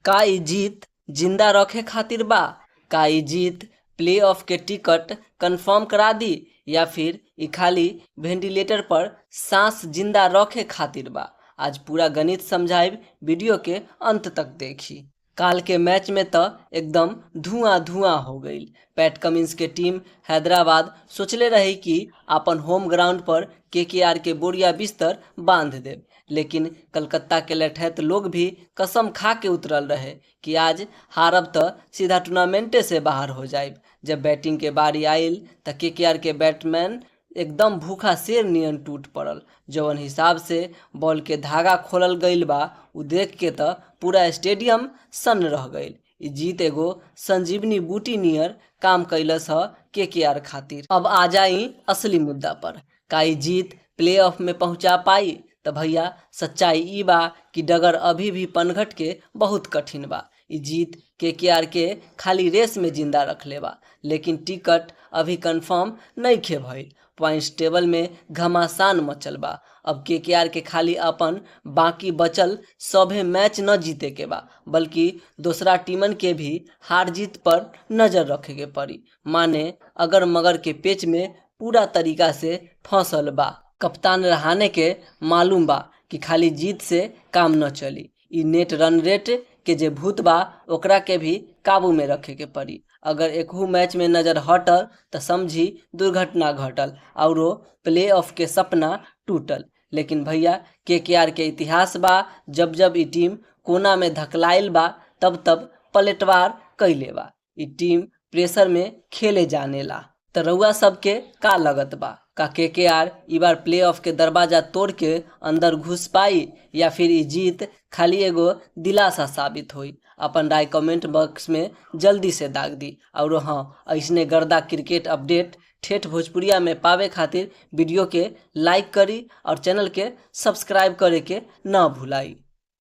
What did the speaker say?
का ई जीत जिंदा रखे खातिर बा? का ई जीत प्लेऑफ के टिकट कंफर्म करा दी या फिर ई खाली वेंटिलेटर पर सांस जिंदा रखे खातिर बा? आज पूरा गणित समझाइब, वीडियो के अंत तक देखी। काल के मैच में तो एकदम धुआं धुआं हो गई। पैट कमिंस के टीम हैदराबाद सोचले रही कि अपन होम ग्राउंड पर केकेआर के बोरिया बिस्तर बांध देव, लेकिन कलकत्ता के लठैत लोग भी कसम खा के उतरल रहे कि आज हारब तो सीधा टूर्नामेंटे से बाहर हो जाइब। जब बैटिंग के बारी आयल तो केकेआर के बैट्समैन एकदम भूखा शेर नियन टूट पड़ल। जवन हिसाब से बॉल के धागा खोलल गईल बा उ देख के तो पूरा स्टेडियम सन्न रह गईल। ई जीत एगो संजीवनी बूटी नियर काम कैलस ह केकेआर खातिर। अब आ जाई असली मुद्दा पर। का ई जीत प्लेऑफ में पहुंचा पाई? तो भैया सच्चाई ई बा कि डगर अभी भी पनघट के बहुत कठिन बा। ई जीत केकेआर के खाली रेस में जिंदा रखले बा, लेकिन टिकट अभी कंफर्म नहीं खे भइल। पॉइंट्स टेबल में घमासान मचल बा। अब केकेआर के खाली अपन बाकी बचल सभे मैच न जीते के बा, बल्कि दूसरा टीमन के भी हार जीत पर नजर रखे के पड़ी। माने अगर मगर के पेच में पूरा तरीका से फंसल बा। कप्तान रहाने के मालूम बा कि खाली जीत से काम न चली। ई नेट रन रेट के जे भूत बा ओकरा के भी काबू में रखे के पड़ी। अगर एकहू मैच में नजर हटल तो समझी दुर्घटना घटल औरो प्ले ऑफ के सपना टूटल। लेकिन भैया केकेआर के इतिहास बा, जब जब ई टीम कोना में धकलाइल बा तब तब पलटवार कैले बा। ई टीम प्रेशर में खेले जाने ला। तो रउआ सबके का लगत बा? का केकेआर ई बार प्ले ऑफ के दरवाजा तोड़ के अंदर घुस पाई या फिर ई जीत खाली एगो दिलासा साबित हुई? अपन राय कमेंट बॉक्स में जल्दी से दाग दी। और हाँ, ऐसने गर्दा क्रिकेट अपडेट ठेठ भोजपुरिया में पावे खातिर वीडियो के लाइक करी और चैनल के सब्सक्राइब करे के ना भुलाई।